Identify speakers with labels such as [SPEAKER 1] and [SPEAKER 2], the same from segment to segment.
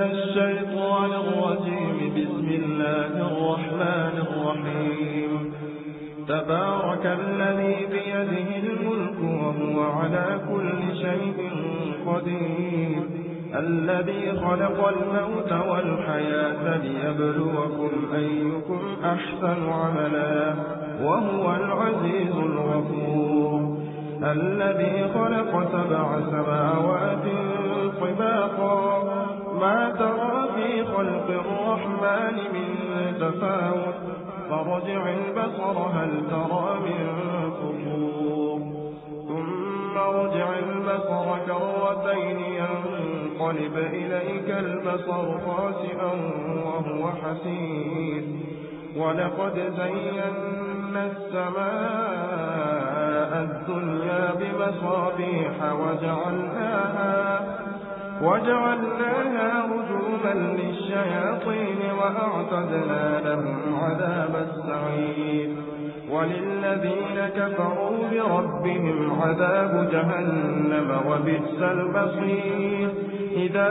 [SPEAKER 1] من الشيطان الرجيم. بسم الله الرحمن الرحيم. تبارك الذي بيده الملك وهو على كل شيء قدير. الذي خلق الموت والحياة ليبلوكم أيكم أحسن عملا وهو العزيز الغفور. الذي خلق 7 سماوات طباقا ما ترى في خلق الرحمن من تفاوت فارجع البصر هل ترى من فطور ثم ارجع البصر كرتين ينقلب إليك البصر خاسئا وهو حسير. ولقد زينا السماء الدنيا بمصابيح وجعلناها رجوما للشياطين وأعتدنا لهم عذاب السعير. وللذين كفروا بربهم عذاب جهنم وبئس المصير. إذا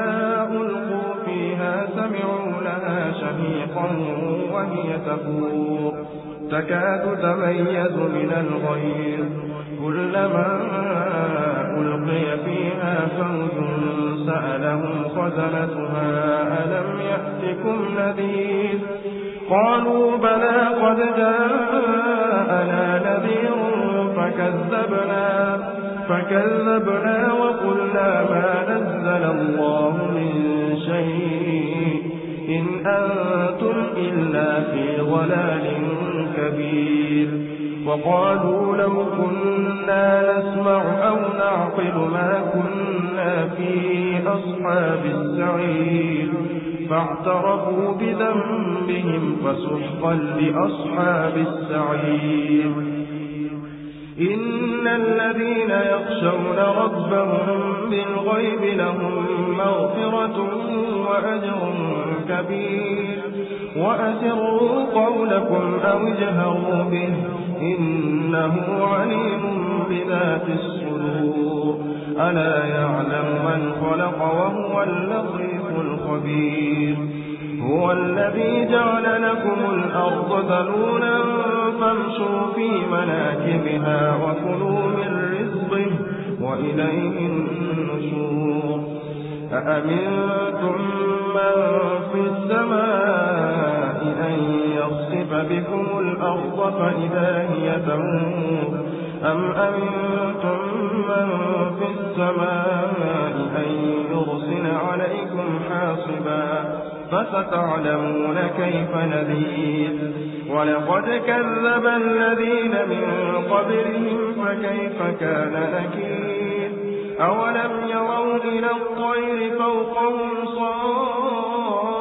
[SPEAKER 1] ألقوا فيها سمعوا لها شهيقا وهي تفور تكاد تميز من الغيظ كلما ألقي فيها فوج سألهم خزنتها ألم يأتكم نذير قالوا بلى قد جاءنا نذير فكذبنا وقلنا ما نزل الله من شيء إن أنتم إلا في ضلال كبير. وقالوا لو كنا نسمع أو نعقل ما كنا في أصحاب السعير فاعترفوا بذنبهم فسحقا لأصحاب السعير. إن الذين يخشون ربهم بالغيب لهم مغفرة وأجر كبير. وأسروا قولكم أو اجهروا به إنه عليم بذات الصدور. ألا يعلم من خلق وهو اللطيف الخبير. هو الذي جعل لكم الأرض ذلولا فامشوا في مناكبها وكلوا من رزقه وإليه النشور. أأمنتم من في السماء أن يخسف بكم الأرض فإذا هي تمور أم أمنتم من في السماء أن يرسل عليكم حاصبا فستعلمون كيف نذير. ولقد كذب الذين من قبلهم فكيف كان نكير. أولم يروا إلى الطير فوقهم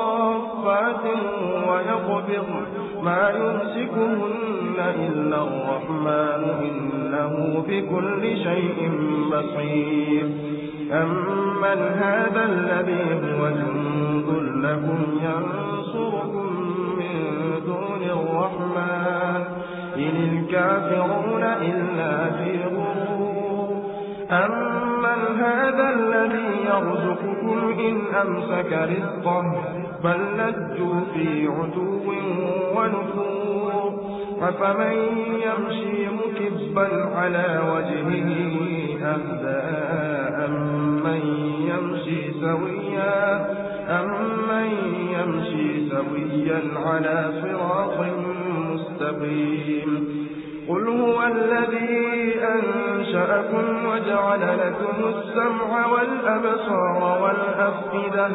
[SPEAKER 1] صافات ويقبض ما يمسكهن إلا الرحمن إنه بكل شيء بصير. أمن هذا الذي هو جند لكم ينصركم من دون الرحمن إن الكافرون إلا في غرور. أمن هذا الذي يرزقكم إن أمسك رزقه بل لجوا في عتو ونفور. أفمن يمشي مكبا على وجهه أهدى أمن يمشي سويا على صراط مستقيم. قل هو الذي أنشأكم وجعل لكم السمع والأبصار والأفئدة